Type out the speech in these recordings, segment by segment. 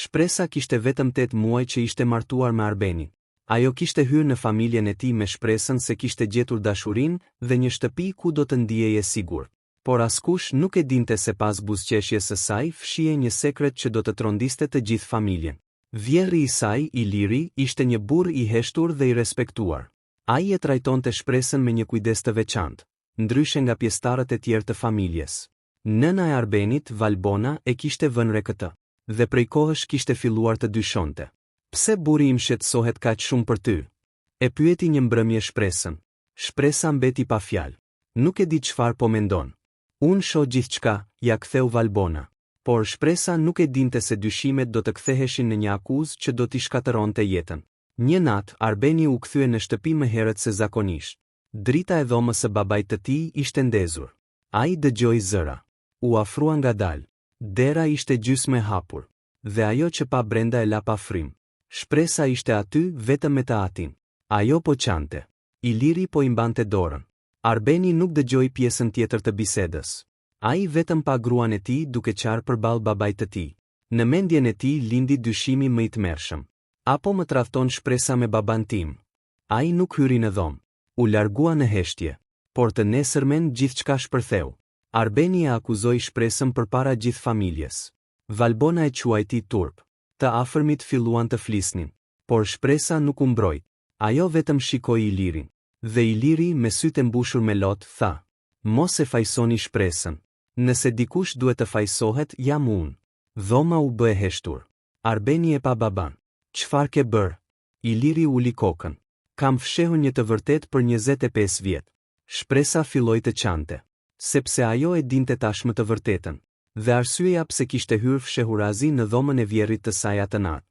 Shpresa kishte vetëm 8 muaj që ishte martuar me Arbenin. Ajo kishte hyrë në familjen e tij me shpresën se kishte gjetur dashurinë dhe një shtëpi ku do të ndiheje sigurt. Por askush nuk e dinte se pas buzëqeshjes së saj fshihej një sekret që do të trondiste të gjithë familjen. Vjerri i saj, Iliri, ishte një burr i heshtur dhe i respektuar. Ai e trajtonte shpresën me një kujdes të veçantë, ndryshe nga pjesëtarët e tjerë të familjes. Nëna e Arbenit, Valbona, e kishte vënë re këtë, dhe prej kohësh kishte filluar të dyshonte. Pse burri im shqetësohet kaq shumë për ty? E pyeti një mbrëmje shpresën. Shpresa mbeti pa fjalë. Nuk e di çfarë po mendon. Unë shoh gjithçka, ja ktheu Valbona. Por shpresa nuk e dinte se dyshimet do të ktheheshin në një akuzë që do t'i shkatëronte jetën. Një natë, Arbeni u kthye në shtëpi më herët se zakonisht. Drita e dhomës së babait të tij ishte ndezur. Ai dëgjoi zëra. U afrua ngadalë. Dera ishte gjysmë e hapur, dhe ajo që pa brenda e la pa frym. Shpresa ishte aty vetëm me të atin. Ajo po qante. Iliri po i mbante dorën. Arbeni nuk dëgjoi pjesën tjetër të bisedës. Ai vetëm pa gruan e tij duke qarë përballë babait të tij. Në mendjen e tij lindi dyshimi më i tmerrshëm. Apo më tradhton shpresa me baban tim? Ai nuk hyri në dhomë. U largua në heshtje. Por të nesërmen gjithçka shpërtheu. Arbeni e akuzoi shpresën përpara gjithë familjes. Valbona e quajti turp. Të afërmit filluan të flisnin, por shpresa nuk u mbrojt. Ajo vetëm shikoi Ilirin. Dhe Iliri me sytë mbushur me lot tha: "Mos e fajsoni shpresën. Nëse dikush duhet të fajsohet, jam unë." Dhoma u bë e heshtur. Arbeni e pa baban. "Çfarë ke bër?" Iliri uli kokën. "Kam fshehur një të vërtet për 25 vjet." Shpresa filloi të qante, sepse ajo e dinte tashmë të vërtetën. Dhe arsyeja pse kishte hyrë fshehurazi në dhomën e vjerrit të saj atë natë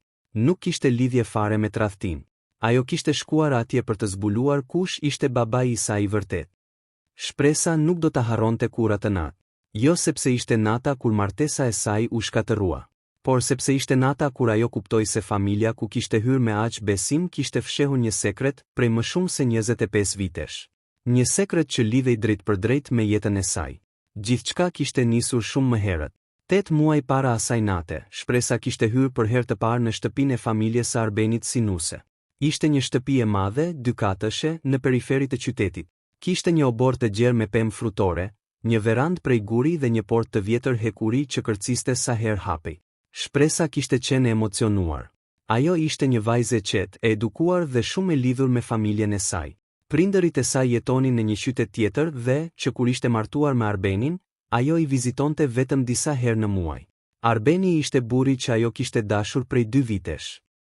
nuk kishte lidhje fare me tradhtin. Ajo kishte shkuar atje për të zbuluar kush ishte babai i saj i vërtet. Shpresa nuk do ta harronte kurrë atë natë. Jo sepse ishte nata kur martesa e saj u shkatërrua, por sepse ishte nata kur ajo kuptoi se familja ku kishte hyrë me aq besim kishte fshehur një sekret prej më shumë se 25 vitesh. Një sekret që lidhej drejt për drejt me jetën e saj. Gjithçka kishte nisur shumë më herët. 8 muaj para asaj nate, shpresa kishte hyrë për herë të parë në shtëpinë e familjes së Arbenit Sinuse. Ishte një shtëpi e madhe, 2 katëshe, në periferi të qytetit. Kishte një obor të gjerë me pemë frutore, një verandë prej guri dhe një portë të vjetër hekuri që kërciste sa herë hapej. Shpresa kishte qenë emocionuar. Ajo ishte një vajzë e qetë, e edukuar dhe shumë e lidhur me familjen e saj. Prindërit e saj jetonin në një qytet tjetër dhe, që kur ishte martuar me Arbenin, ajo i vizitonte vetëm disa herë në muaj. Arbeni ishte burri që ajo kishte dashur prej 2 vitesh.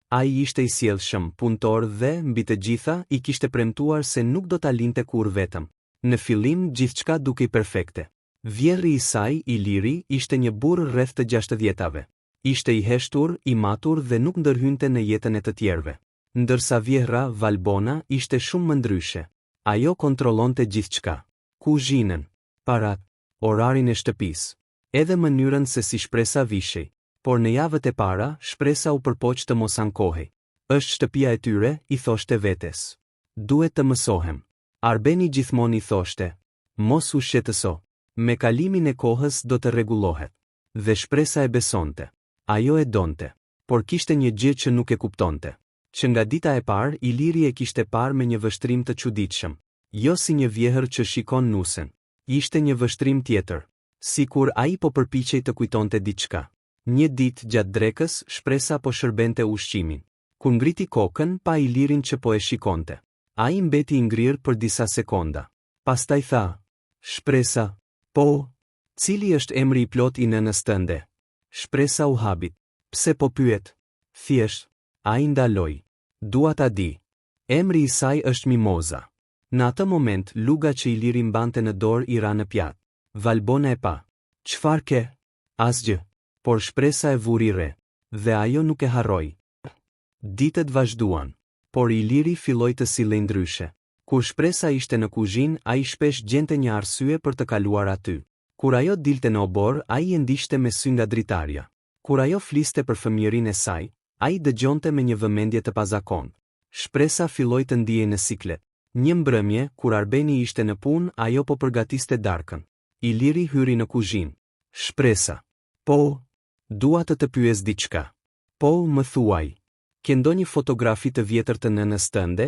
Ai ishte i sjellshëm, punëtor dhe, mbi të gjitha, i kishte premtuar se nuk do ta linte kurrë vetëm. Në fillim gjithçka dukej perfekte. Vjerri i saj, Iliri, ishte një burr rreth të 60-tave. Ishte i heshtur, i matur dhe nuk ndërhynte në jetën e të tjerëve. Ndërsa vjehra, Valbona, ishte shumë më ndryshe. Ajo kontrollonte gjithçka. Kuzhinën, parat, orarin e shtëpisë, edhe mënyrën se si shpresa vishej. Por në javët e para, shpresa u përpoq të mos ankohej. Është shtëpia e tyre, i thoshte vetes. Duhet të mësohem. Arbeni gjithmonë i thoshte, mos u shqetëso. Me kalimin e kohës do të rregullohet. Dhe shpresa e besonte. Ajo e donte, por kishte një gjë që nuk e kuptonte. Që nga dita e parë, Iliri e kishte parë me një vështrim të çuditshëm. Jo si një vjehër që shikon nusen. Ishte një vështrim tjetër. Sikur ai po përpiqej të kujtonte diçka. Një ditë gjatë drekës, shpresa po shërbente ushqimin. Kur ngriti kokën, pa Ilirin që po e shikonte. Ai mbeti i ngrirë për disa sekonda. Pastaj tha, shpresa, po, cili është emri i plot i nënës tënde? Shpresa u habit. Pse po pyet? Thjesht, ai ndaloi. Dua ta di. Emri i saj është Mimoza. Në atë moment, luga që Iliri mbante në dorë i ra në pjatë. Valbona e pa. Çfarë ke? Asgjë. Por shpresa e vuri re. Dhe ajo nuk e harroi. Ditët vazhduan. Por Iliri filloi të sillej ndryshe. Kur shpresa ishte në kuzhinë, ai shpesh gjente një arsye për të kaluar aty. Kur ajo dilte në obor, ai e ndiqte me sy nga dritarja. Kur ajo fliste për fëmijërinë e saj, ai dëgjonte me një vëmendje të pazakontë. Shpresa filloi të ndihej në siklet. Një mbrëmje, kur Arbeni ishte në punë, ajo po përgatiste darkën. Iliri hyri në kuzhinë. Shpresa. Po, dua të pyes diçka. Po, më thuaj. Ke ndonjë fotografi të vjetër të nënës tënde?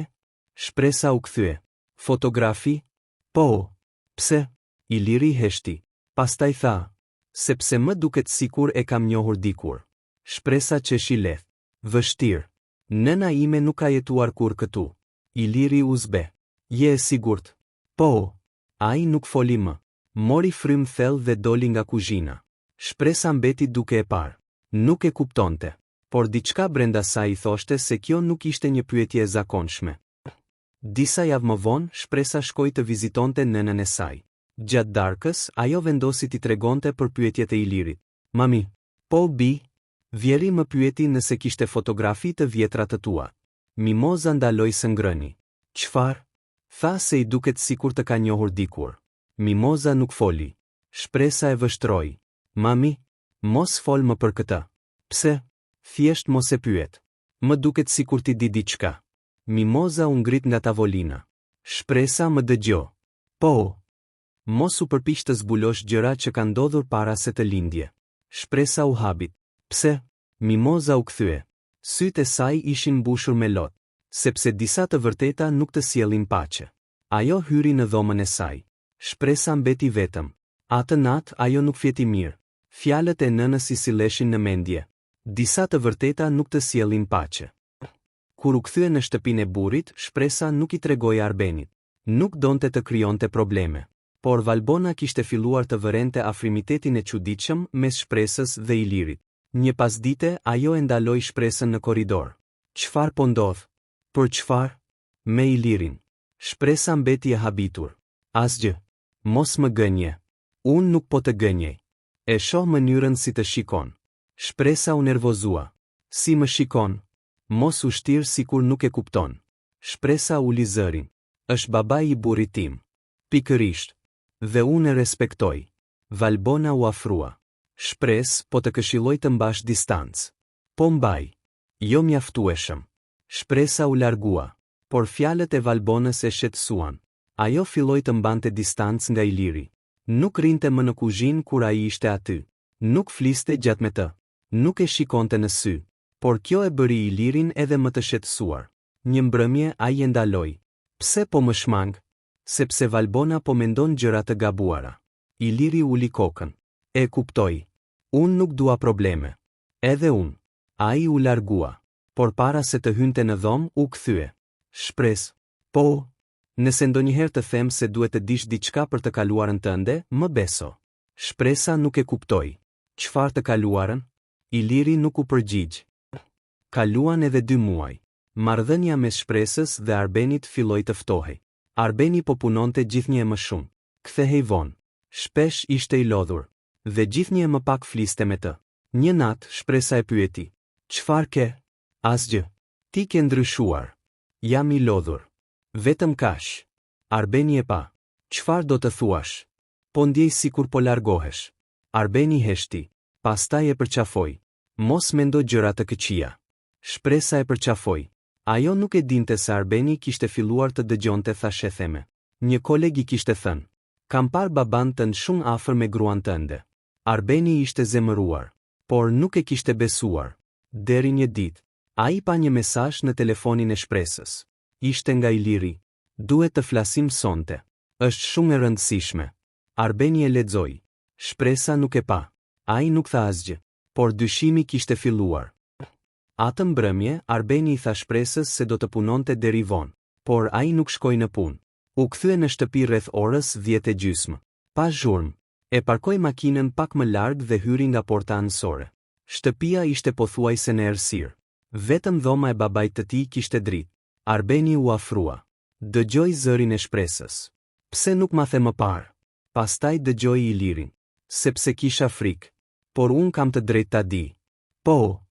Shpresa u kthye. Fotografi? Po. Pse? Iliri heshti. Pastaj tha. Sepse më duket sikur e kam njohur dikur. Shpresa qeshi lehtë. Vështirë. Nëna ime nuk ka jetuar kur këtu. Iliri u zbe. Je e sigurt? Po. Ai nuk foli më. Mori frym thellë dhe doli nga kuzhina. Shpresa mbeti duke e parë. Nuk e kuptonte. Por diçka brenda saj i thoshte se kjo nuk ishte një pyetje e zakonshme. Disa javë më vonë, Shpresa shkoi të vizitonte nënën e saj. Gjatë darkës, ajo vendosi t'i tregonte për pyetjet e Ilirit. Mami, po bi, vjeri më pyeti nëse kishte fotografi të vjetra të tua. Mimoza ndaloi së ngrëni. Çfarë? Tha se i duket sikur të ka njohur dikur. Mimoza nuk foli. Shpresa e vështroi. Mami, mos fol më për këtë. Pse? Thjesht mos e pyet. Më duket sikur ti di diçka. Mimoza u ngrit nga tavolina. Shpresa më dëgjoi. Po. Mos u përpiq të zbulosh gjëra që kanë ndodhur para se të lindje. Shpresa u habit. Pse? Mimoza u kthye. Sytë e saj ishin mbushur me lot, sepse disa të vërteta nuk të sjellin paqe. Ajo hyri në dhomën e saj. Shpresa mbeti vetëm. Atë natë ajo nuk fjeti mirë. Fjalët e nënës i silleshin në mendje. Disa të vërteta nuk të sjellin paqe. Kur u kthye në shtëpinë e burrit, Shpresa nuk i tregoi Arbenit. Nuk donte të krijonte probleme. Por Valbona kishte filluar të vërente afrimitetin e çuditshëm mes Shpresës dhe Ilirit. Një pasdite ajo e ndaloi Shpresën në korridor. Çfarë po ndodh? Për çfarë? Me Ilirin. Shpresa mbeti e habitur. Asgjë. Mos më gënje. Unë nuk po të gënjej. E shoh mënyrën si të shikon. Shpresa u nervozua. Si më shikon? Mos u shtir sikur nuk e kupton. Shpresa uli zërin. Është babai i burrit tim. Pikërisht. Dhe unë e respektoj. Valbona u afrua. Shpres, po të këshilloj të mbash distancë. Po mbaj. Jo mjaftueshëm. Shpresa u largua. Por fjalët e Valbonës e shqetësuan. Ajo filloi të mbante distancë nga Iliri. Nuk rinte më në kuzhinë kur ai ishte aty. Nuk fliste gjatë me të. Nuk e shikonte në sy. Por kjo e bëri Ilirin edhe më të shqetësuar. Një mbrëmje ai e ndaloi. Pse po më shmang? Sepse Valbona po mendon gjëra të gabuara. Iliri uli kokën. E kuptoi. Unë nuk dua probleme. Edhe unë. Ai u largua. Por para se të hynte në dhomë, u kthye. Shpres. Po. Nëse ndonjëherë të them se duhet të dish diçka për të kaluarën tënde, më beso. Shpresa nuk e kuptoi. Çfarë të kaluarën? Iliri nuk u përgjigj. Kaluan edhe 2 muaj. Marrëdhënia mes Shpresës dhe Arbenit filloi të ftohej. Arbeni po punonte gjithnjë më shumë. Kthehej vonë. Shpesh ishte i lodhur. Dhe gjithnjë më pak fliste me të. Një natë, Shpresa e pyeti. Çfarë ke? Asgjë. Ti ke ndryshuar. Jam i lodhur. Vetëm kaq. Arbeni e pa. Çfarë do të thuash? Po ndjej sikur po largohesh. Arbeni heshti. Pastaj e përqafoi. Mos mendo gjëra të këqija. Shpresa e përqafoi. Ajo nuk e dinte se Arbeni kishte filluar të dëgjonte thashë theme. Një koleg i kishte thënë. Kam parë baban tënd shumë afër me gruan tënde. Arbeni ishte zemëruar. Por nuk e kishte besuar. Deri një ditë. Ai pa një mesazh në telefonin e Shpresës. Ishte nga Iliri. Duhet të flasim sonte. Është shumë e rëndësishme. Arbeni e lexoi. Shpresa nuk e pa. Ai nuk tha asgjë. Por dyshimi kishte filluar. Atë mbrëmje, Arbeni i tha Shpresës se do të punonte deri vonë. Por ai nuk shkoi në punë. U kthye në shtëpi rreth orës 10:30. Pa zhurmë. E parkoi makinën pak më larg dhe hyri nga porta anësore. Shtëpia ishte pothuajse në errësirë. Vetëm dhoma e babait të tij kishte dritë. Arbeni u afrua. Dëgjoi zërin e Shpresës. Pse nuk ma the më parë? Pastaj dëgjoi Ilirin. Sepse kisha frikë. Por unë kam të drejtë ta di. Po.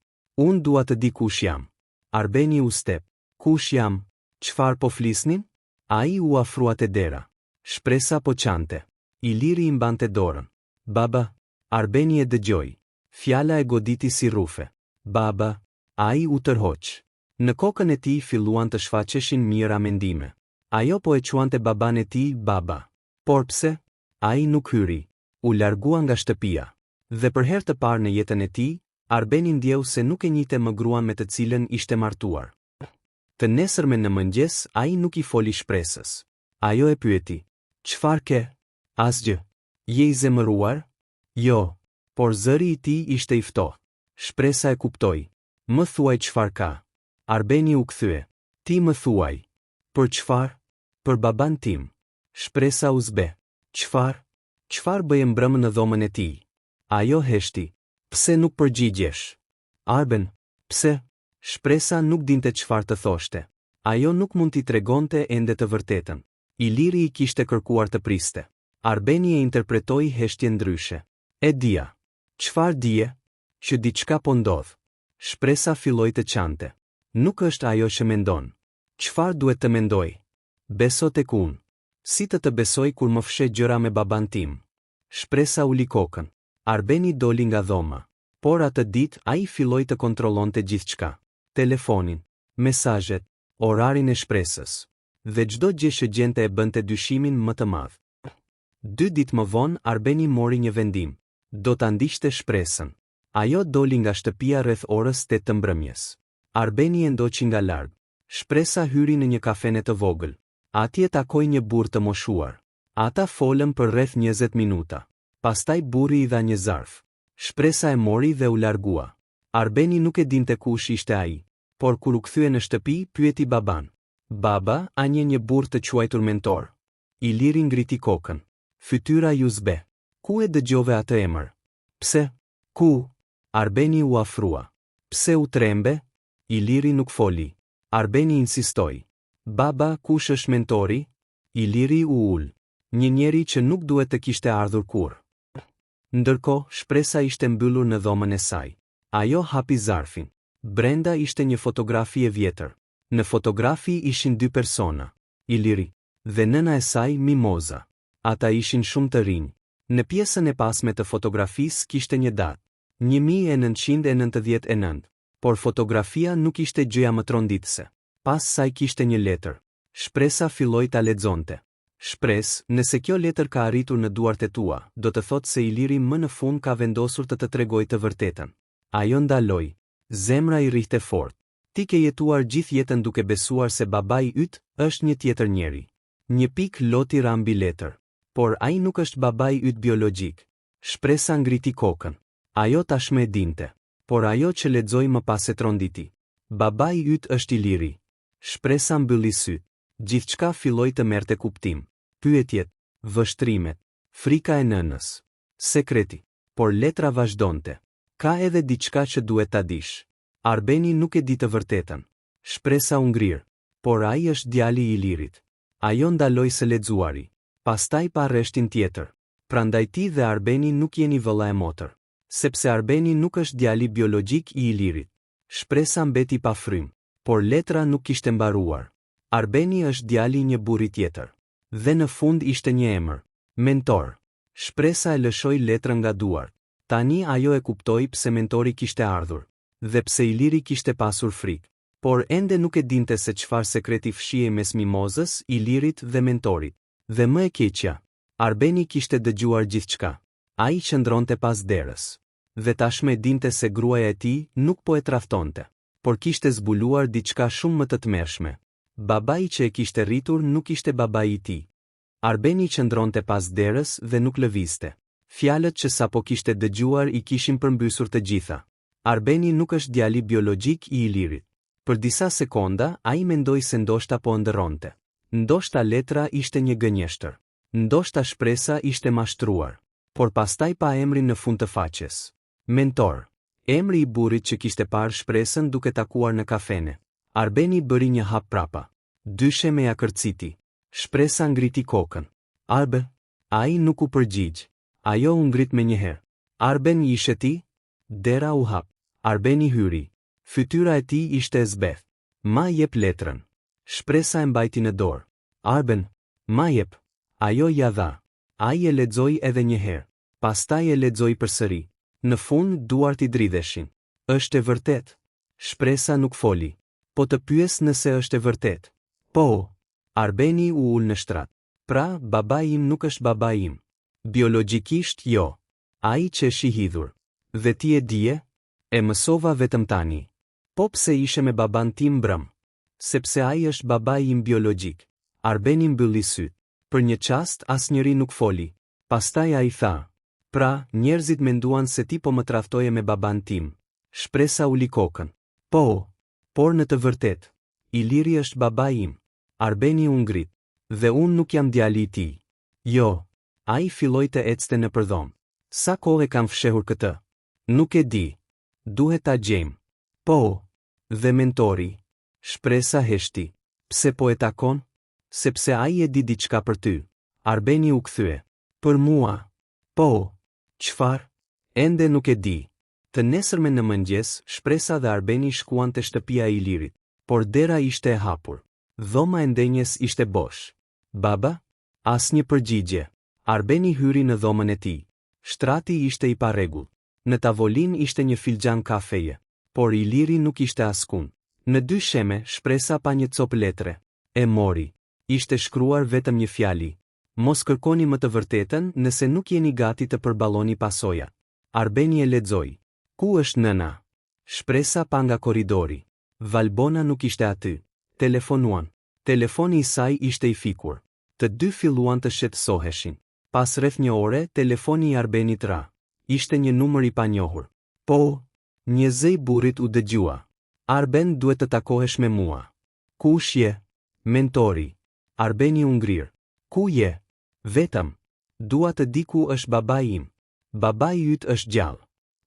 Unë dua të di kush jam. Arbeni u step. Kush jam? Çfarë po flisnin? Ai u afrua te dera. Shpresa po qante. Iliri i mbante dorën. Baba. Arbeni e dëgjoi. Fjala e goditi si rufe. Baba. Ai u tërhoq. Në kokën e tij filluan të shfaqeshin mijëra mendime. Ajo po e quante baban e tij baba. Por pse? Ai nuk hyri. U largua nga shtëpia. Dhe për herë të parë në jetën e tij, Arbeni ndjeu se nuk e njihte më gruan me të cilën ishte martuar. Të nesërmen në mëngjes, ai nuk i foli shpresës. Ajo e pyeti: "Çfarë ke?" "Asgjë." "Je i zemëruar?" "Jo." Por zëri i tij ishte i ftohtë. Shpresa e kuptoi. "Më thuaj çfarë ka." Arbeni u kthye: "Ti më thuaj." "Për çfarë?" "Për baban tim." Shpresa u zbe. "Çfarë? Çfarë bëje mbrëmë në dhomën e tij?" Ajo heshti: "Pse nuk përgjigjesh?" "Arben, pse?" Shpresa nuk dinte çfarë të thoshte. Ajo nuk mund t'i tregonte ende të vërtetën. Iliri i kishte kërkuar të priste. Arbeni e interpretoi heshtjen ndryshe. "E dia." "Çfarë dije?" "Që diçka po ndodh." Shpresa filloi të qante. "Nuk është ajo që mendon." "Çfarë duhet të mendoj?" "Beso tek unë." "Si të besoj kur më fshe gjëra me baban tim?" Shpresa uli kokën. Arbeni doli nga dhoma. Por atë ditë ai filloi të kontrollonte gjithçka. Telefonin, mesazhet, orarin e shpresës. Dhe çdo gjë që gjente e bënte dyshimin më të madh. 2 ditë më vonë Arbeni mori një vendim. Do ta ndiqte shpresën. Ajo doli nga shtëpia rreth orës 8 të mbrëmjes. Arbeni e ndoqi nga larg. Shpresa hyri në një kafene të vogël. Atje takoi një burr të moshuar. Ata folën për rreth 20 minuta. Pastaj burri i dha një zarf. Shpresa e mori dhe u largua. Arbeni nuk e dinte kush ishte ai, por kur u kthye në shtëpi, pyeti baban. "Baba, a nje një burr të quajtur mentor?" Iliri ngriti kokën. Fytyra ju zbe. "Ku e dëgjove atë emër?" "Pse?" "Ku?" Arbeni u afrua. "Pse u trembe?" Iliri nuk foli. Arbeni insistoi. "Baba, kush është mentori?" Iliri u ul. "Një njeri që nuk duhet të kishte ardhur kurrë." Ndërkohë, shpresa ishte mbyllur në dhomën e saj. Ajo hapi zarfin. Brenda ishte një fotografi e vjetër. Në fotografi ishin 2 persona, Iliri dhe nëna e saj Mimoza. Ata ishin shumë të rinj. Në pjesën e pasme të fotografisë kishte një datë, 1999, por fotografia nuk ishte gjëja më tronditëse. Pas saj kishte një letër. Shpresa filloi ta lexonte. "Shpresë, nëse kjo letër ka arritur në duart e tua, do të thotë se Iliri më në fund ka vendosur të tregojë të vërtetën." Ajo ndaloi. Zemra i rrihte fort. "Ti ke jetuar gjithë jetën duke besuar se babai yt është një tjetër njeri." Një pikë loti ra mbi letër. "Por ai nuk është babai yt biologjik." Shpresa ngriti kokën. Ajo tashmë e dinte. Por ajo që lexoi më pas e tronditi. "Babai yt është Iliri." Shpresa mbylli syt. Gjithçka filloi të merrte kuptim. Pyetjet, vështrimet, frika e nënës, sekreti. Por letra vazhdonte. "Ka edhe diçka që duhet ta dish. Arbeni nuk e di të vërtetën." Shpresa u ngrir. "Por ai është djali i Ilirit." Ajo ndaloi së lexuari. Pastaj pa rreshtin tjetër. "Prandaj ti dhe Arbeni nuk jeni vëlla e motër. Sepse Arbeni nuk është djali biologjik i Ilirit." Shpresa mbeti pa frym. Por letra nuk kishte mbaruar. Arbeni është djali i një burri tjetër. Dhe në fund ishte një emër. Mentor. Shpresa e lëshoi letrën nga duart. Tani ajo e kuptoi pse mentori kishte ardhur. Dhe pse Iliri kishte pasur frikë. Por ende nuk e dinte se çfarë sekreti fshihej mes Mimozës, Ilirit dhe mentorit. Dhe më e keqja, Arbeni kishte dëgjuar gjithçka. Ai qëndronte pas derës. Dhe tashmë e dinte se gruaja e tij nuk po e tradhtonte, por kishte zbuluar diçka shumë më të tmerrshme. Babai që e kishte rritur nuk ishte babai i tij. Arbeni qëndronte pas derës dhe nuk lëvizte. Fjalët që sapo kishte dëgjuar i kishin përmbysur të gjitha. Arbeni nuk është djali biologjik i Ilirit. Për disa sekonda, ai mendoi se ndoshta po ndërronte. Ndoshta letra ishte një gënjeshtër. Ndoshta shpresa ishte mashtruar. Por pastaj pa emrin në fund të faqes. Mentor. Emri i burrit që kishte parë shpresën duke takuar në kafene. Arbeni bëri një hap prapa. Dyshe me ja kërciti. Shpresa ngriti kokën. "Arbe?" Ai nuk u përgjigj. Ajo u ngrit me njëherë. "Arben ishe ti?" Dera u hap. Arbeni hyri. Fytyra e tij ishte e zbeth. "Ma jep letrën." Shpresa e mbajti në dorë. "Arben, ma jep." Ajo ja dha. Ai e lexoi edhe një herë. Pastaj e lexoi përsëri. Në fund duart i dridheshin. "Është e vërtet?" Shpresa nuk foli. "Po të pyes nëse është e vërtet." "Po." Arbeni u ul në shtrat. "Pra, babai im nuk është babai im." "Biologjikisht jo." "Ai që është i hidhur." "Dhe ti e dije?" E mësova vetëm tani. Po pse ishe me baban tim brëm? Sepse ai është babai im biologjik. Arbeni mbylli syt. Për një çast asnjëri nuk foli. Pastaj ai tha: pra, njerëzit menduan se ti po më tradhtoje me baban tim. Shpresa uli kokën. Po, por në të vërtet, Iliri është babai im. Arbeni u ngrit. Dhe unë nuk jam djali i tij. Jo, ai filloi të ecte në përdhom. Sa kohë kam fshehur këtë? Nuk e di. Duhet ta gjejmë. Po, dhe mentori. Shpresa heshti. Pse po e takon? Sepse ai e di diçka për ty. Arbeni u kthye. Për mua. Po. Çfarë? Ende nuk e di. Të nesërmen në mëngjes, Shpresa dhe Arbeni shkuan te shtëpia e Ilirit, por dera ishte e hapur. Dhoma e ndenjes ishte bosh. Baba? Asnjë përgjigje. Arbeni hyri në dhomën e tij. Shtrati ishte i parregull. Në tavolinë ishte një filxhan kafeje, por Iliri nuk ishte askund. Në dy sheme, Shpresa pa një copë letre. E mori. Ishte shkruar vetëm një fjali. Mos kërkoni më të vërtetën nëse nuk jeni gati të përballoni pasoja. Arbeni e lexoi. Ku është nëna? Shpresa pa nga korridori. Valbona nuk ishte aty. Telefonuan. Telefoni i saj ishte i fikur. Të dy filluan të shqetësoheshin. Pas rreth një ore, telefoni i Arbenit ra. Ishte një numër i panjohur. Po, një zë i burrit u dëgjua. Arben, duhet të takohesh me mua. Kush je? Mentori. Arbeni u ngrir. Ku je? Vetëm. Dua të di ku është babai im. Babai yt është gjallë.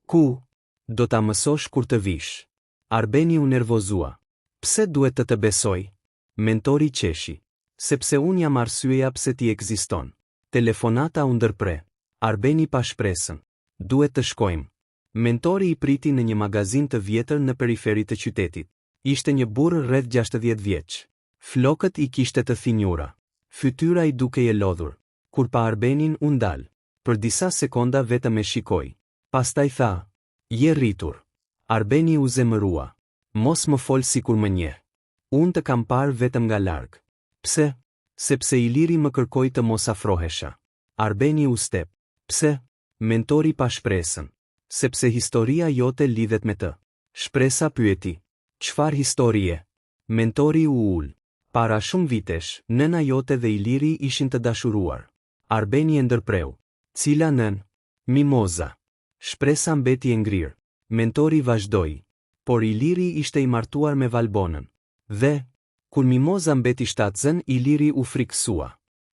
Ku? Do ta mësosh kur të vish. Arbeni u nervozua. Pse duhet të besoj? Mentori qeshi. Sepse unë jam arsyeja pse ti ekziston. Telefonata u ndërpre. Arbeni pa shpresën. Duhet të shkojmë. Mentori i priti në një magazin të vjetër në periferi të qytetit. Ishte një burr rreth 60 vjeç. Flokët i kishte të thinjura. Fytyra i dukej e lodhur. Kur pa Arbenin u ndal. Për disa sekonda vetëm e shikoi. Pastaj tha: je rritur. Arbeni u zemërua. Mos më fol sikur më njeh. Unë të kam parë vetëm nga larg. Pse? Sepse Iliri më kërkoi të mos afrohesha. Arbeni u step. Pse? Mentori pa shpresën. Sepse historia jote lidhet me të. Shpresa pyeti. Çfarë historie? Mentori u ul. Para shumë vitesh, nëna jote dhe Iliri ishin të dashuruar. Arbeni e ndërpreu. Cila nën? Mimoza. Shpresa mbeti e ngrirë. Mentori vazhdoi. Por Iliri ishte i martuar me Valbonën. Dhe, kur Mimoza mbeti shtatzën, Iliri u frikësua.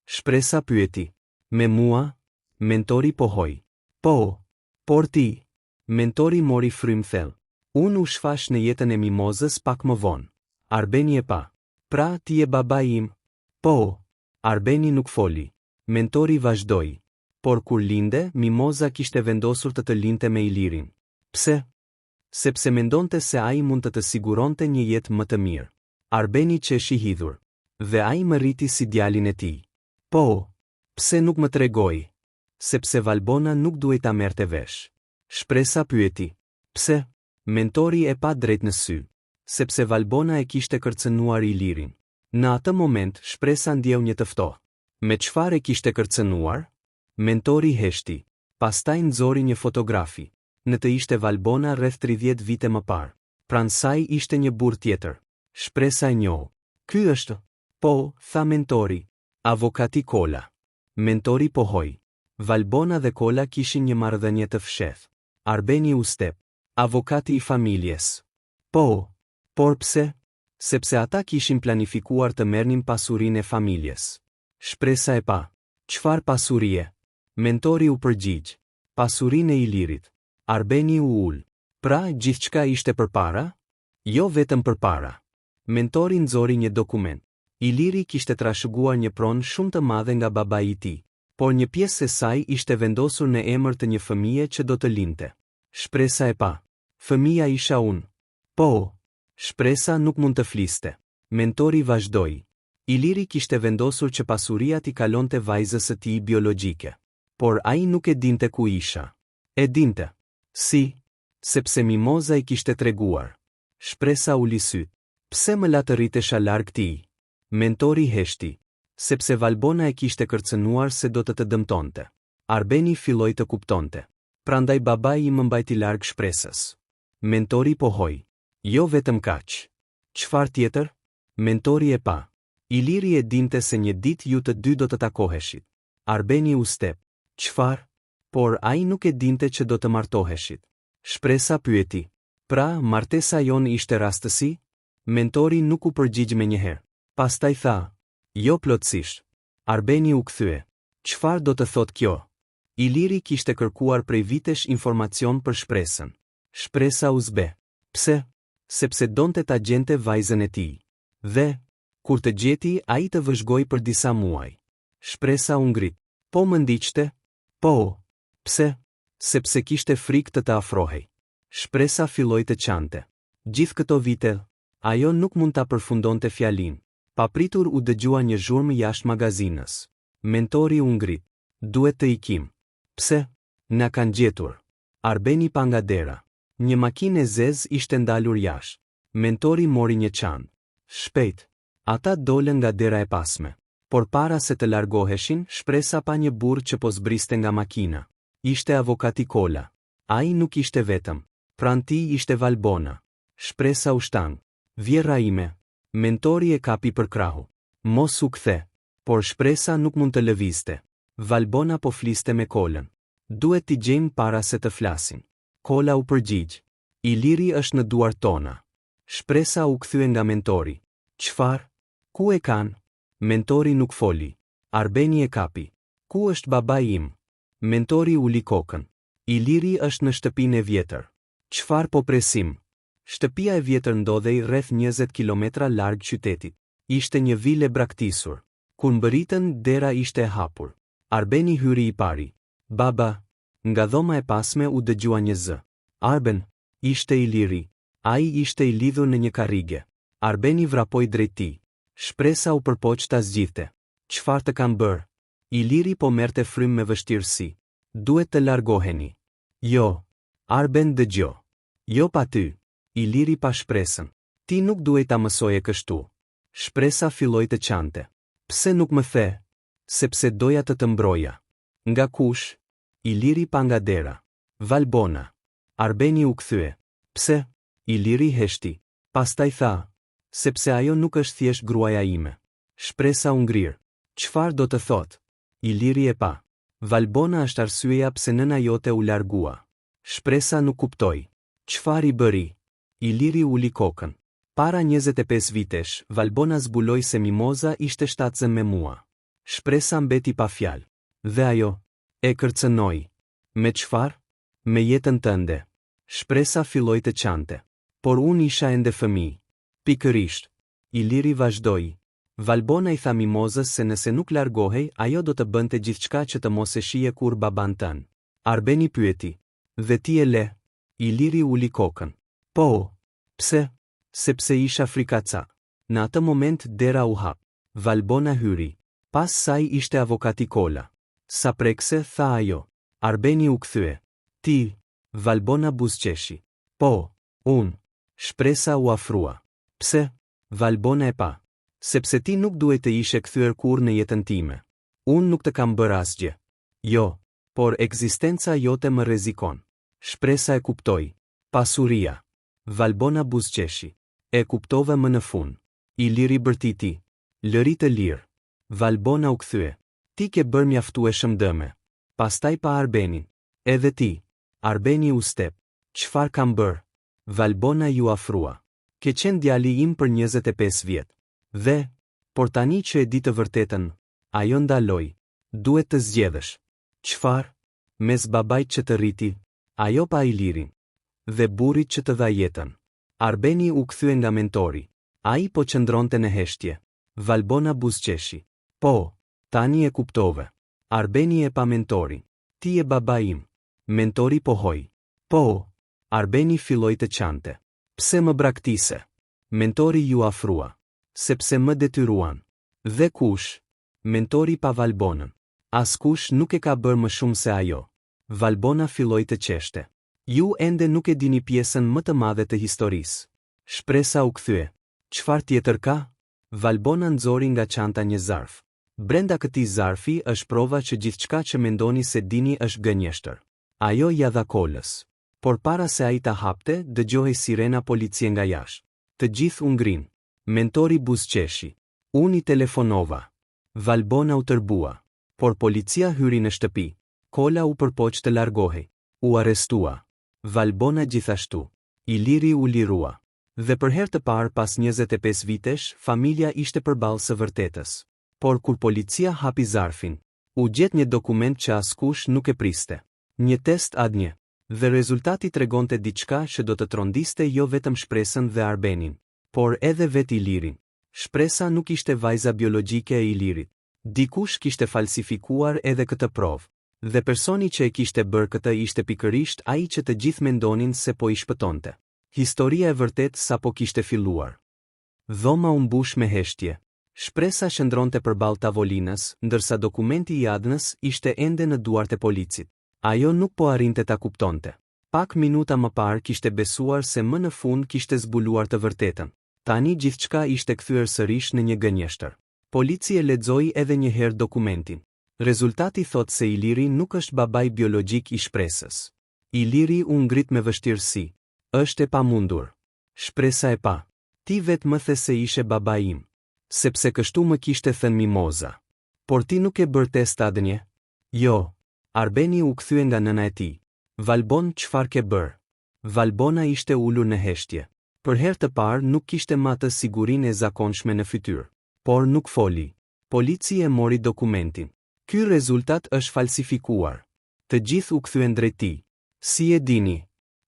Shpresa pyeti. Me mua? Mentori pohoi. Po, por ti. Mentori mori frym thellë. Unë u shfash në jetën e Mimozës pak më vonë. Arbeni e pa. Pra, ti e babai im? Po. Arbeni nuk foli. Mentori vazhdoi. Por kur linde, Mimoza kishte vendosur të lindte me Ilirin. Pse? Sepse mendonte se ai mund të siguronte një jetë më të mirë. Arbeni qeshi hidhur. Dhe ai më rriti si djalin e tij. Po. Pse nuk më tregoi? Sepse Valbona nuk duhej ta merrte vesh. Shpresa pyeti. Pse? Mentori e pa drejt në sy. Sepse Valbona e kishte kërcënuar Ilirin. Në atë moment, Shpresa ndjeu një të ftohtë. Me çfarë e kishte kërcënuar? Mentori heshti. Pastaj nxori një fotografi. Në të ishte Valbona rreth 30 vite më parë. Pranë saj ishte një burr tjetër. Shpresa e njohu. Ky është? Po, tha mentori. Avokati Kola. Mentori pohoi. Valbona dhe Kola kishin një marrëdhënie të fshehtë. Arbeni u step. Avokati i familjes. Po, por pse? Sepse ata kishin planifikuar të merrnin pasurinë e familjes. Shpresa e pa. Çfarë pasurie? Mentori u përgjigj. Pasurinë e Ilirit. Arbeni u ul. Pra, gjithçka ishte përpara? Jo vetëm përpara. Mentori nxori një dokument. Iliri kishte trashëguar një pronë shumë të madhe nga babai i tij, por një pjesë e saj ishte vendosur në emër të një fëmije që do të lindte. Shpresa e pa. Fëmia isha unë. Po. Shpresa nuk mund të fliste. Mentori vazhdoi. Iliri kishte vendosur që pasuria t'i kalonte vajzës së tij biologjike. Por ai nuk e dinte ku isha. E dinte. Si? Sepse Mimoza i kishte treguar. Shpresa uli syt. Pse më la të rritesha larg tij? Mentori heshti. Sepse Valbona e kishte kërcënuar se do të dëmtonte. Arbeni filloi të kuptonte. Prandaj babai i më mbajti larg Shpresës. Mentori pohoi. Jo vetëm kaq. Çfarë tjetër? Mentori e pa. Iliri e dinte se një ditë ju të dy do të takoheshit. Arbeni u step. Çfarë? Por ai nuk e dinte që do të martoheshit. Shpresa pyeti. Pra, martesa jonë ishte rastësi? Mentori nuk u përgjigj menjëherë. Pastaj tha. Jo plotësisht. Arbeni u kthye. Çfarë do të thotë kjo? Iliri kishte kërkuar prej vitesh informacion për shpresën. Shpresa u zbe. Pse? Sepse donte ta gjente vajzën e tij. Dhe, kur të gjeti, ai të vëzhgoi për disa muaj. Shpresa u ngrit. Po më ndiqte? Po. Pse? Sepse kishte frikë të afrohej. Shpresa filloi të qante. Gjithë këto vite, ajo nuk mund ta përfundonte fjalinë. Papritur u dëgjua një zhurmë jashtë magazinës. Mentori u ngrit. Duhet të ikim. Pse? Na kanë gjetur. Arbeni pa nga dera. Një makinë e zezë ishte ndalur jashtë. Mentori mori një çantë. Shpejt. Ata dolën nga dera e pasme. Por para se të largoheshin, Shpresa pa një burrë që po zbriste nga makina. Ishte avokati Kola. Ai nuk ishte vetëm. Pranë tij ishte Valbona. Shpresa u shtang. Vjerra ime. Mentori e kapi për krahu. Mos u kthe. Por Shpresa nuk mund të lëvizte. Valbona po fliste me Kolën. Duhet t'i gjejmë para se të flasin. Kola u përgjigj. Iliri është në duart tona. Shpresa u kthye nga mentori. Çfarë? Ku e kanë? Mentori nuk foli. Arbeni e kapi. Ku është babai im? Mentori uli kokën. Iliri është në shtëpinë e vjetër. Çfarë po presim? Shtëpia e vjetër ndodhej rreth 20 kilometra larg qytetit. Ishte një vilë e braktisur. Kur mbërritën, dera ishte e hapur. Arbeni hyri i pari. Baba. Nga dhoma e pasme u dëgjua një zë. Arben. Ishte Iliri. Ai ishte i lidhur në një karrige. Arbeni vrapoi drejt tij. Shpresa u përpoq ta zgjidhte. Çfarë të kam bërë? Iliri po merrte frym me vështirësi. Duhet të largoheni. Jo. Arben dëgjo. Jo pa ty. Iliri pa shpresën. Ti nuk duhet ta mësoje kështu. Shpresa filloi të qante. Pse nuk më the? Sepse doja të mbrojja. Nga kush? Iliri pa nga dera. Valbona. Arbeni u kthye. Pse? Iliri heshti. Pastaj tha. Sepse ajo nuk është thjesht gruaja ime. Shpresa u ngrir. Çfarë do të thotë? Iliri e pa. Valbona është arsyeja pse nëna jote u largua. Shpresa nuk kuptoi. Çfarë i bëri? Iliri uli kokën. Para 25 vitesh, Valbona zbuloi se Mimoza ishte shtatëzën me mua. Shpresa mbeti pa fjalë. Dhe ajo e kërcënoi. Me çfarë? Me jetën tënde. Shpresa filloi të qante. Por unë isha ende fëmijë. Pikërisht. Iliri vazhdoi. Valbona i tha Mimozës se nëse nuk largohej, ajo do të bënte gjithçka që të mos e shije kur baban tën. Arbeni pyeti. Dhe ti e le? Iliri uli kokën. Po. Pse? Sepse isha frikacak. Në atë moment dera u hap. Valbona hyri. Pas saj ishte avokati Kola. Sa prekse, tha ajo. Arbeni u kthye. Ti. Valbona buzëqeshi. Po. Unë. Shpresa u afrua. Pse? Valbona e pa. Sepse ti nuk duhet të ishe kthyer kur në jetën time. Unë nuk të kam bërë asgjë. Jo. Por ekzistenca jote më rrezikon. Shpresa e kuptoi. Pasuria. Valbona buzëqeshi. E kuptove më në fund. Iliri bërtiti. Lëri të lirë. Valbona u kthye. Ti ke bërë mjaftueshëm dëme. Pastaj pa Arbenin. Edhe ti. Arbeni u step. Çfarë kam bërë? Valbona ju afrua. Ke qenë djali im për 25 vjet. Dhe, por tani që e di të vërtetën, ajo ndaloi. Duhet të zgjedhësh. Çfarë? Mes babait që të rriti, ajo pa Ilirin. Dhe burrit që të dha jetën. Arbeni u kthye nga mentori. Ai po qëndronte në heshtje. Valbona buzëqeshi. Po, tani e kuptove. Arbeni e pa mentorin. Ti e baba im. Mentori pohoi. Po. Arbeni filloi të qante. Pse më braktise? Mentori ju afrua. Sepse më detyruan. Dhe kush? Mentori pa Valbonën. Askush nuk e ka bërë më shumë se ajo. Valbona filloi të qeshte. Ju ende nuk e dini pjesën më të madhe të historisë. Shpresa u kthye. Çfarë tjetër ka? Valbona nxori nga çanta një zarf. Brenda këtij zarfi është prova që gjithçka që mendoni se dini është gënjeshtër. Ajo ja dha Kolës. Por para se ai ta hapte, dëgjohej sirena policie nga jashtë. Të gjithë u ngrin. Mentori buzëqeshi. Unë i telefonova. Valbona u tërbua. Por policia hyri në shtëpi. Kola u përpoq të largohej. U arrestua. Valbona gjithashtu. Iliri u lirua. Dhe për herë të parë pas 25 vitesh, familja ishte përballë së vërtetës. Por kur policia hapi zarfin, u gjet një dokument që askush nuk e priste. Një test ADN. Dhe rezultati tregonte diçka që do të trondiste jo vetëm shpresën dhe Arbenin, por edhe vetë Ilirin. Shpresa nuk ishte vajza biologjike e Ilirit. Dikush kishte falsifikuar edhe këtë provë. Dhe personi që e kishte bërë këtë ishte pikërisht ai që të gjithë mendonin se po i shpëtonte. Historia e vërtet sapo kishte filluar. Dhoma u mbush me heshtje. Shpresa shëndronte përballë tavolinës, ndërsa dokumenti i ADN-s ishte ende në duart e policit. Ajo nuk po arrinte ta kuptonte. Pak minuta më parë kishte besuar se më në fund kishte zbuluar të vërtetën. Tani gjithçka ishte kthyer sërish në një gënjeshtër. Policia lexoi edhe një herë dokumentin. Rezultati thot se Iliri nuk është babai biologjik i shpresës. Iliri u ngrit me vështirësi. Është e pamundur. Shpresa e pa. Ti vetë më the se ishe babai im. Sepse kështu më kishte thënë Mimoza. Por ti nuk e bër test ADN? Jo. Arbeni u kthye nga nëna e tij. Valbon, çfarë ke bër? Valbona ishte ulur në heshtje. Për herë të parë nuk kishte më atë sigurinë e zakonshme në fytyrë. Por nuk foli. Policia e mori dokumentin. Ky rezultat është falsifikuar. Të gjithë u kthyen drejt tij. Si e dini?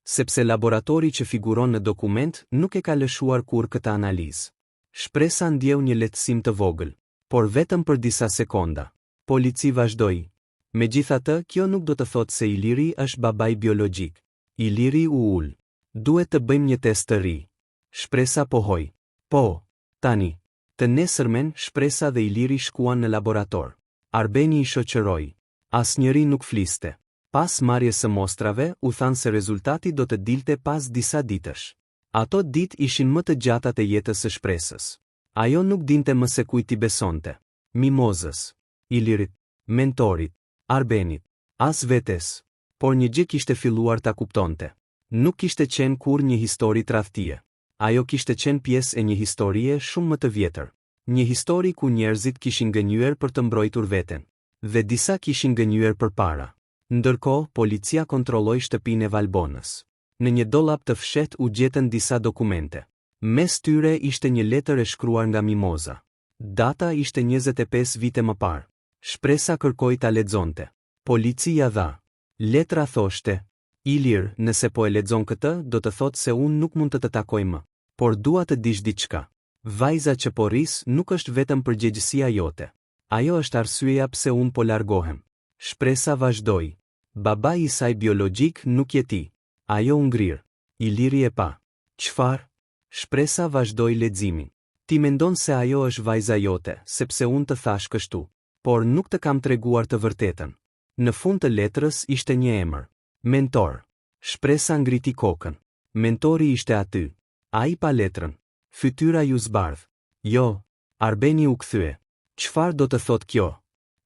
Sepse laboratori që figuron në dokument nuk e ka lëshuar kur këtë analizë. Shpresa ndjeu një lehtësim të vogël, por vetëm për disa sekonda. Polici vazhdoi. Megjithatë, kjo nuk do të thotë se Iliri është babai biologjik. Iliri u ul. Duhet të bëjmë një test të ri. Shpresa pohoi. Po, tani. Të nesërmen, Shpresa dhe Iliri shkuan në laborator. Arbeni i shoqëroi. Asnjëri nuk fliste. Pas marrjes së mostrave, u thanë se rezultati do të dilte pas disa ditësh. Ato ditë ishin më të gjata të jetës së Shpresës. Ajo nuk dinte më se kujt i besonte. Mimozës, Ilirit, mentorit, Arbenit, as vetes. Por një gjë kishte filluar ta kuptonte. Nuk kishte qenë kur një histori tradhtie. Ajo kishte qenë pjesë e një historie shumë më të vjetër. Një histori ku njerëzit kishin gënjur për të mbrojtur veten. Dhe disa kishin gënjur përpara. Ndërkohë, policia kontrolloi shtëpinë e Valbonës. Në një dollap të fshehtë u gjetën disa dokumente. Mes tyre ishte një letër e shkruar nga Mimoza. Data ishte 25 vite më parë. Shpresa kërkoi ta lexonte. Policia dha. Letra thoshte: Ilir, nëse po e lexon këtë, do të thotë se unë nuk mund të të takoj më. Por dua të dish diçka. Vajza që po rris nuk është vetëm përgjegjësia jote. Ajo është arsyeja pse unë po largohem. Shpresa vazhdoi. Babai i saj biologjik nuk je ti. Ajo u ngrir. Iliri e pa. Çfarë? Shpresa vazhdoi leximin. Ti mendon se ajo është vajza jote, sepse unë të thash kështu. Por nuk të kam treguar të vërtetën. Në fund të letrës ishte një emër. Mentor. Shpresa ngriti kokën. Mentori ishte aty. Ai pa letrën. Fytyra ju zbardh. Jo. Arbeni u kthye. Çfarë do të thotë kjo?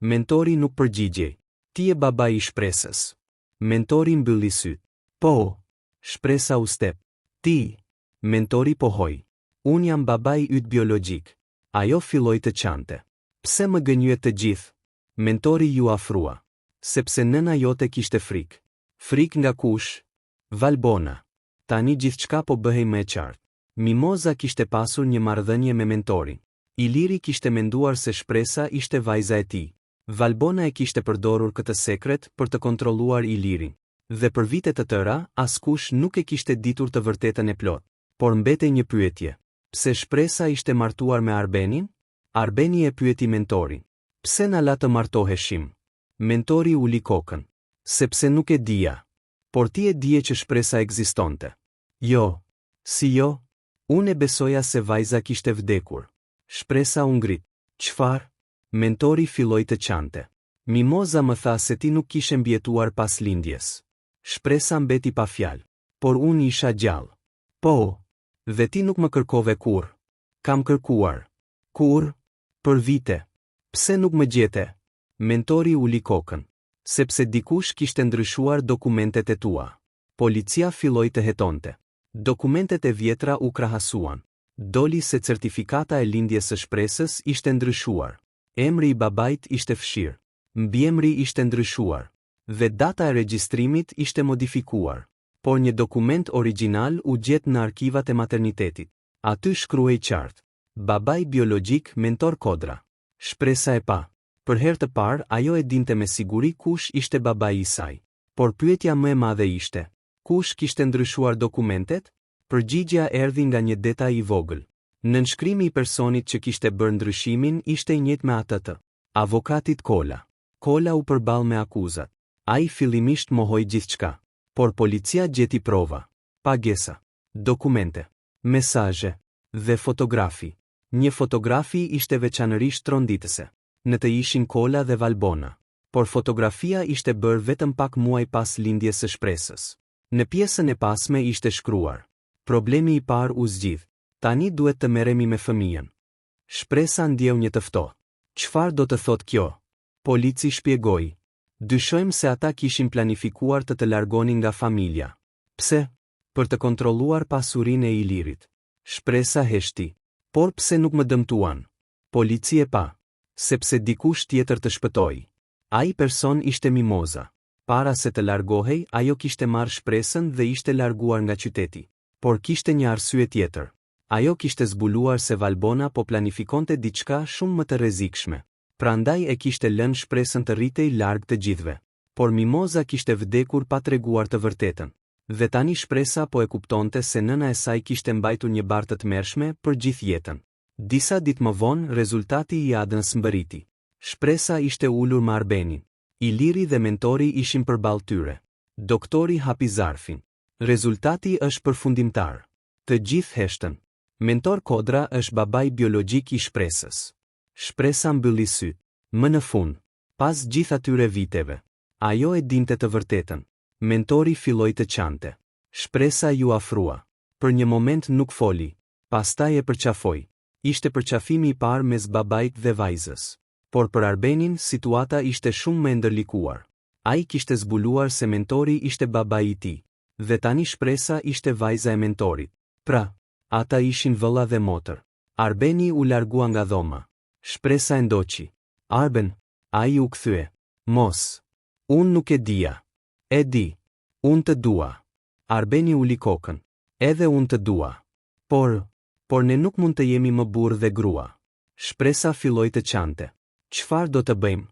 Mentori nuk përgjigjej. Ti e babai i Shpresës. Mentori mbylli syt. Po. Shpresa u step. Ti. Mentori pohoi. Unë jam babai yt biologjik. Ajo filloi të qante. Pse më gënjyet të gjithë? Mentori ju afrua. Sepse nëna jote kishte frikë. Frikë nga kush? Valbona. Tani gjithçka po bëhej më e qartë. Mimoza kishte pasur një marrëdhënie me mentorin. Iliri kishte menduar se Shpresa ishte vajza e tij. Valbona e kishte përdorur këtë sekret për të kontrolluar Ilirin. Dhe për vite të tëra, askush nuk e kishte ditur të vërtetën e plot. Por mbetej një pyetje. Pse Shpresa ishte martuar me Arbenin? Arbeni e pyeti mentorin. Pse na la të martoheshim? Mentori uli kokën. Sepse nuk e dija. Por ti e dije që Shpresa ekzistonte. Jo. Si jo? Unë e besoja se vajza kishte vdekur. Shpresa u ngrit. Çfarë? Mentori filloi të qante. Mimoza më tha se ti nuk kishe mbjetuar pas lindjes. Shpresa mbeti pa fjalë. Por unë isha gjallë. Po. Dhe ti nuk më kërkove kur. Kam kërkuar. Kur? Për vite. Pse nuk më gjete? Mentori uli kokën. Sepse dikush kishte ndryshuar dokumentet e tua. Policia filloi të hetonte. Dokumentet e vjetra u krahasuan. Doli se certifikata e lindjes së shpresës ishte ndryshuar. Emri i babait ishte fshirë. Mbiemri ishte ndryshuar. Dhe data e regjistrimit ishte modifikuar. Por një dokument origjinal u gjet në arkivat e maternitetit. Aty shkruhej qartë: babai biologjik Mentor Kodra. Shpresa e pa. Për herë të parë ajo e dinte me siguri kush ishte babai i saj. Por pyetja më e madhe ishte: kush kishte ndryshuar dokumentet? Përgjigjja erdhi nga një detaj i vogël. Nënshkrimi i personit që kishte bërë ndryshimin ishte i njëjtë me atë të avokatit Kola. Kola u përball me akuzat. Ai fillimisht mohoi gjithçka, por policia gjeti prova, pagesa, dokumente, mesazhe dhe fotografi. Një fotografi ishte veçanërisht tronditëse. Në të ishin Kola dhe Valbona, por fotografia ishte bërë vetëm pak muaj pas lindjes së shpresës. Në pjesën e pasme ishte shkruar: problemi i parë u zgjidh. Tani duhet të merremi me fëmijën. Shpresa ndjeu një të ftohtë. Çfarë do të thotë kjo? Polici shpjegoi: dyshojmë se ata kishin planifikuar të largonin nga familja. Pse? Për të kontrolluar pasurinë e Ilirit. Shpresa heshti: por pse nuk më dëmtuan? Polici e pa. Sepse dikush tjetër të shpëtoi. Ai person ishte Mimoza. Para se të largohej, ajo kishte marrë shpresën dhe ishte larguar nga qyteti. Por kishte një arsye tjetër. Ajo kishte zbuluar se Valbona po planifikonte diçka shumë më të rrezikshme. Prandaj e kishte lënë shpresën të rritej larg të gjithëve. Por Mimoza kishte vdekur pa treguar të vërtetën. Dhe tani shpresa po e kuptonte se nëna e saj kishte mbajtur një barë të tmerrshme për gjithë jetën. Disa ditë më vonë, rezultati i Adnës mbërriti. Shpresa ishte ulur me Arbenin. Iliri dhe Mentori ishin përballë tyre. Doktori hapi zarfin. Rezultati është përfundimtar. Të gjithë heshtën. Mentor Kodra është babai biologjik i shpresës. Shpresa mbylli sytë. Më në fund, pas gjithë atyre viteve, ajo e dinte të vërtetën. Mentori filloi të qante. Shpresa ju afrua. Për një moment nuk foli. Pastaj e përqafoi. Ishte përqafimi i parë mes babait dhe vajzës. Por për Arbenin situata ishte shumë më ndërlikuar. Ai kishte zbuluar se Mentori ishte babai i tij. Dhe tani shpresa ishte vajza e Mentorit. Pra, ata ishin vëlla dhe motër. Arbeni u largua nga dhoma. Shpresa e ndoqi. Arben, ai u kthye. Mos. Unë nuk e dija. E di. Unë të dua. Arbeni uli kokën. Edhe unë të dua. Por ne nuk mund të jemi më burrë dhe grua. Shpresa filloi të qante. Çfarë do të bëjmë?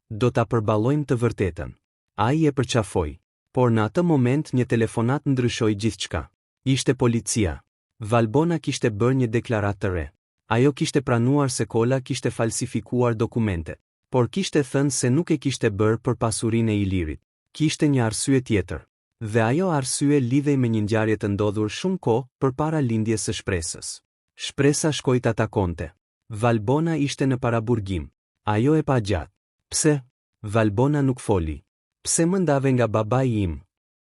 Do ta përballojmë të vërtetën. Ai e përqafoi. Por në atë moment një telefonat ndryshoi gjithçka. Ishte policia. Valbona kishte bërë një deklaratë të re. Ajo kishte pranuar se Kola kishte falsifikuar dokumentet, por kishte thënë se nuk e kishte bërë për pasurinë e Ilirit. Kishte një arsye tjetër. Dhe ajo arsye lidhej me një ngjarje të ndodhur shumë kohë përpara lindjes së shpresës. Shpresa shkoi ta takonte. Valbona ishte në paraburgim. Ajo e pa gjatë. Pse? Valbona nuk foli. Pse më ndave nga babai im?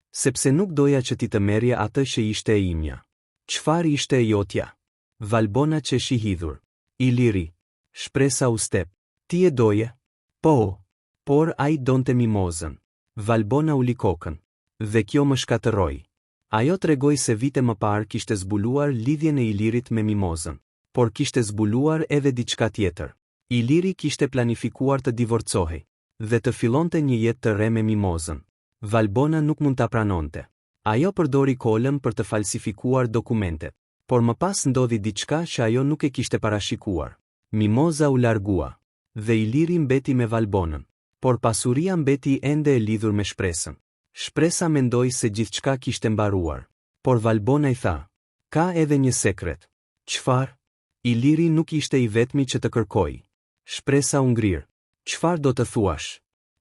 Sepse nuk doja që ti të merrje atë që ishte e imja. Çfarë ishte e jotja? Valbona qeshi hidhur. Iliri. Shpresa u step. Ti e doje? Po. Por ai donte Mimozën. Valbona uli kokën. Dhe kjo më shkatërroi. Ajo tregoi se vite më parë kishte zbuluar lidhjen e Ilirit me Mimozën. Por kishte zbuluar edhe diçka tjetër. Iliri kishte planifikuar të divorcohej dhe të fillonte një jetë të re me Mimozën. Valbona nuk mund ta pranonte. Ajo përdori Kolën për të falsifikuar dokumentet, por më pas ndodhi diçka që ajo nuk e kishte parashikuar. Mimoza u largua dhe Iliri mbeti me Valbonën, por pasuria mbeti ende e lidhur me shpresën. Shpresa mendoi se gjithçka kishte mbaruar, por Valbona i tha: "Ka edhe një sekret." "Çfarë?" Iliri nuk ishte i vetmi që të kërkoi. Shpresa u ngrir. "Çfarë do të thuash?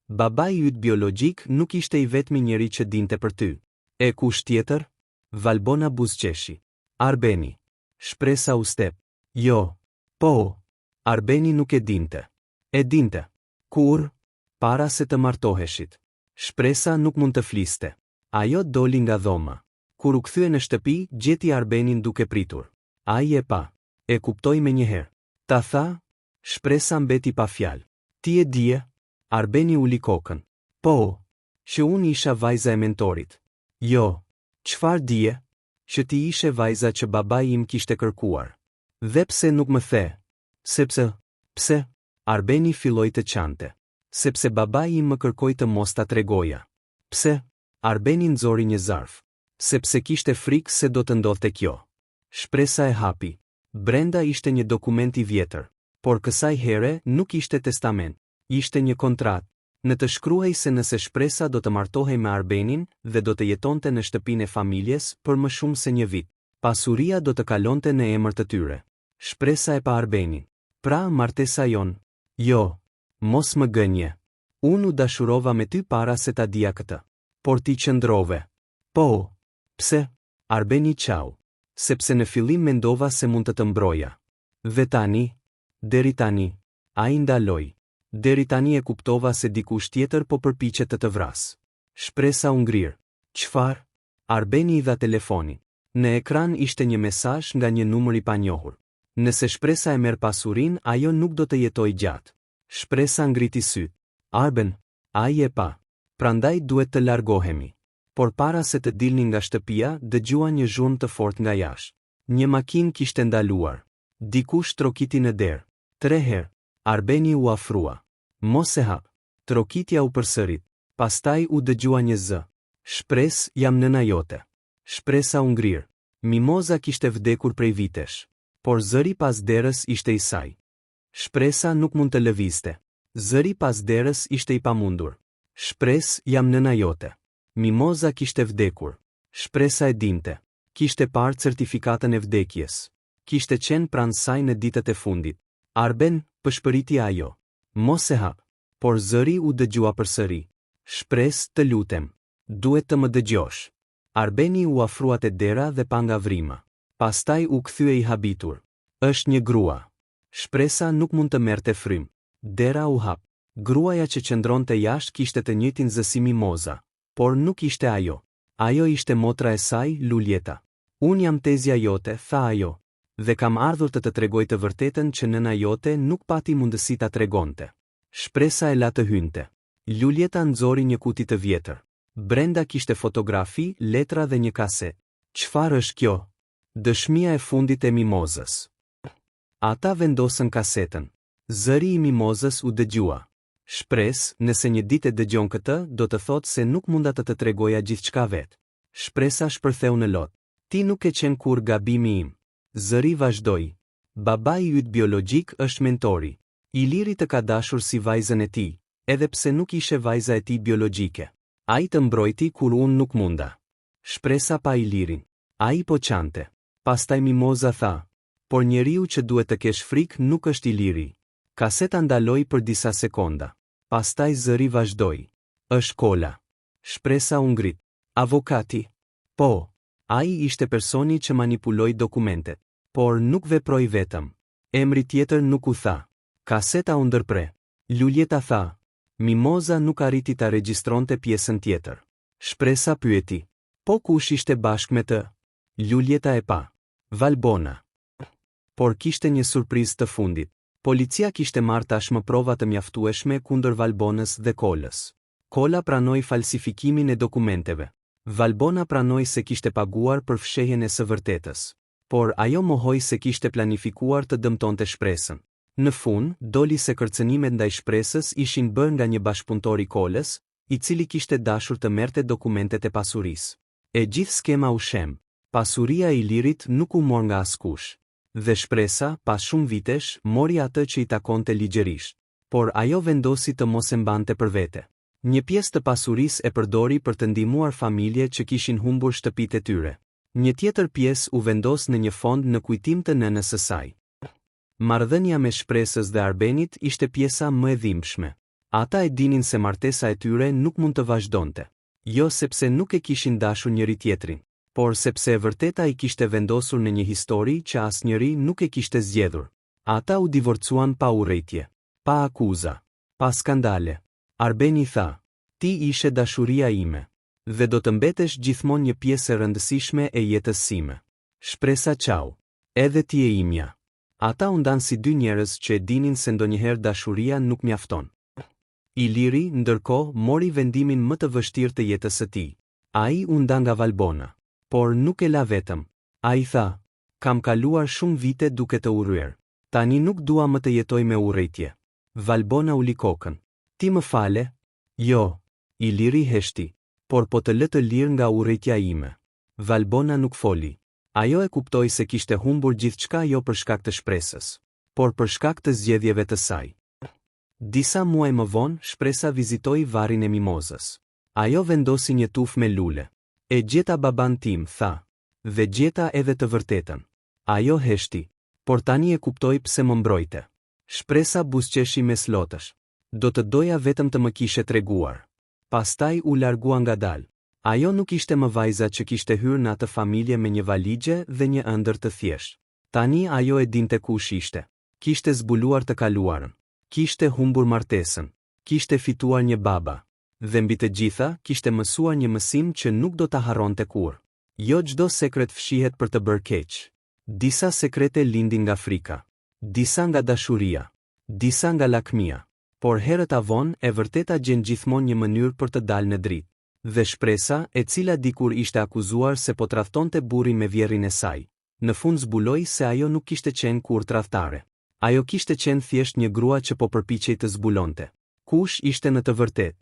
Babai yt biologjik nuk ishte i vetmi njeri që dinte për ty. E kush tjetër?" Valbona buzëqeshi. "Arbeni." Shpresa u step. "Jo. Po. Arbeni nuk e dinte." "E dinte." "Kur?" "Para se të martoheshit." Shpresa nuk mund të fliste. Ajo doli nga dhoma. Kur u kthye në shtëpi, gjeti Arbenin duke pritur. Ai e pa. E kuptoi menjëherë. Ta tha? Shpresa mbeti pa fjalë. "Ti e dije?" Arbeni uli kokën. "Po. Që unë isha vajza e Mentorit." "Jo." Çfarë dije? Që ti ishe vajza që babai im kishte kërkuar. Dhe pse nuk më the? Sepse, pse? Arbeni filloi të qante. Sepse babai im më kërkoi të mos ta tregoja. Pse? Arbeni nxori një zarf. Sepse kishte frikë se do të ndodhte kjo. Shpresa e hapi. Brenda ishte një dokument i vjetër, por kësaj here nuk ishte testament, ishte një kontratë. Në të shkruaj se nëse Shpresa do të martohej me Arbenin dhe do të jetonte në shtëpinë e familjes për më shumë se një vit, pasuria do të kalonte në emër të tyre. Shpresa e pa Arbenin. Pra martesa jon. Jo, mos më gënje. Unë u dashurova me ty para se ta dija këtë. Por ti qëndrove. Po. Pse? Arbeni qau. Sepse në fillim mendova se mund të të mbroja. Dhe tani? Deri tani. Ai ndaloi. Deri tani e kuptova se dikush tjetër po përpiqet të vras. Shpresa u ngrir. Çfarë? Arbeni i dha telefonin. Në ekran ishte një mesazh nga një numër i panjohur. Nëse Shpresa e merr pasurinë, ajo nuk do të jetojë gjatë. Shpresa ngriti syt. Arben, ai e pa. Prandaj duhet të largohemi. Por para se të dilnin nga shtëpia, dëgjua një zhurmë të fortë nga jashtë. Një makinë kishte ndaluar. Dikush trokiti në derë. 3 herë. Arbeni u afrua. Mos e hap. Trokitja u përsërit. Pastaj u dëgjua një zë. Shpres, jam nëna jote. Shpresa u ngrir. Mimoza kishte vdekur prej vitesh. Por zëri pas derës ishte i saj. Shpresa nuk mund të lëvizte. Zëri pas derës ishte i pamundur. Shpres, jam nëna jote. Mimoza kishte vdekur. Shpresa e dinte. Kishte parë certifikatën e vdekjes. Kishte qenë pranë saj në ditët e fundit. Arben, pëshpëriti ajo. Mos e hap. Por zëri u dëgjua përsëri. Shpres, të lutem. Duhet të më dëgjosh. Arbeni u afrua te dera dhe pa nga vrima. Pastaj u kthye i habitur. Është një grua. Shpresa nuk mund të merrte frym. Dera u hap. Gruaja që qëndronte jashtë kishte të njëjtin zë si Mimoza, por nuk ishte ajo. Ajo ishte motra e saj, Luljeta. Unë jam tezja jote, tha ajo, dhe kam ardhur të tregoj të vërtetën që nëna jote nuk pati mundësi ta tregonte. Shpresa e la të hynte. Luljeta nxori një kuti të vjetër. Brenda kishte fotografi, letra dhe një kaset. Çfarë është kjo? Dëshmia e fundit e Mimozës. Ata vendosën kasetën. Zëri i Mimozës u dëgjua. Shpres, nëse një ditë e dëgjon këtë, do të thotë se nuk munda të tregoja gjithçka vetë. Shpresa shpërtheu në lot. Ti nuk e qenë kur gabimi im. Zëri vazhdoi. Babai yt biologjik është mentori. Iliri të ka dashur si vajzën e tij, edhe pse nuk ishe vajza e tij biologjike. Ai të mbrojti kur unë nuk munda. Shpresa pa Ilirin. Ai po qante. Pastaj Mimoza tha. Por njeriu që duhet të kesh frikë nuk është Iliri. Kaseta ndaloi për disa sekonda. Pastaj zëri vazhdoi. Është Kola. Shpresa u ngrit. Avokati. Po. Ai ishte personi që manipuloi dokumentet. Por nuk veproi vetëm. Emri tjetër nuk u tha. Kaseta u ndërpre. Luljeta tha. Mimoza nuk arriti ta regjistronte pjesën tjetër. Shpresa pyeti. Po kush ishte bashkë me të? Luljeta e pa. Valbona. Por kishte një surprizë të fundit. Policia kishte marrë tashmë prova të mjaftueshme kundër Valbonës dhe Kolës. Kola pranoi falsifikimin e dokumenteve. Valbona pranoi se kishte paguar për fshehjen e së vërtetës. Por ajo mohoi se kishte planifikuar të dëmtonte Shpresën. Në fund, doli se kërcënimet ndaj Shpresës ishin bërë nga një bashkëpunëtor i Kolës, i cili kishte dashur të merrte dokumentet e pasurisë. E gjithë skema u shem. Pasuria e Ilirit nuk u mor nga askush. Dhe Shpresa, pas shumë vitesh, mori atë që i takonte ligjërisht. Por ajo vendosi të mos e mbante për vete. Një pjesë të pasurisë e përdori për të ndihmuar familje që kishin humbur shtëpitë e tyre. Një tjetër pjesë u vendos në një fond në kujtim të nënës së saj. Marrëdhënia me Shpresës dhe Arbenit ishte pjesa më e dhimbshme. Ata e dinin se martesa e tyre nuk mund të vazhdonte. Jo sepse nuk e kishin dashur njëri tjetrin, por sepse e vërteta i kishte vendosur në një histori që asnjëri nuk e kishte zgjedhur. Ata u divorcuan pa urrëtie, pa akuza, pa skandale. Arbeni tha, ti ishe dashuria ime, dhe do të mbetesh gjithmonë një pjesë e rëndësishme e jetës sime. Shpresa qau, edhe ti e imja. Ata u ndan si dy njerëz që e dinin se ndonjëherë dashuria nuk mjafton. Iliri, ndërkohë, mori vendimin më të vështirë të jetës së tij. Ai u nda nga Valbona. Por nuk e la vetëm. A I tha, kam kaluar shumë vite duke të urryer. Tani nuk dua më të jetoj me urrëtie. Valbona uli kokën. Ti më fale? Jo, Iliri heshti. Por po të lë të lirë nga urrëtia ime. Valbona nuk foli. Ajo e kuptoi se kishte humbur gjithçka jo për shkak të shpresës, por për shkak të zgjedhjeve të saj. Disa muaj më vonë, shpresa vizitoi varrin e mimozës. Ajo vendosi një tufë me lule. E gjeta baban tim, tha. Dhe gjeta edhe të vërtetën. Ajo heshti. Por tani e kuptoi pse më mbrojte. Shpresa buzëqeshi me slotësh. Do të doja vetëm të më kishe treguar. Pastaj u largua ngadalë. Ajo nuk ishte më vajza që kishte hyrë në atë familje me një valigje dhe një ëndër të thjeshtë. Tani ajo e dinte kush ishte. Kishte zbuluar të kaluarën. Kishte humbur martesën. Kishte fituar një baba. Dhe mbi të gjitha, kishte mësuar një mësim që nuk do ta harronte kurrë. Jo çdo sekret fshihet për të bërë keq. Disa sekrete lindin nga frika. Disa nga dashuria. Disa nga lakmia. Por herët avon e vërteta gjen gjithmonë një mënyrë për të dalë në dritë. Dhe shpresa, e cila dikur ishte akuzuar se po tradhtonte burrin me vjerrin e saj, në fund zbuloi se ajo nuk kishte qenë kurrë tradhtare. Ajo kishte qenë thjesht një grua që po përpiqej të zbulonte kush ishte në të vërtetë.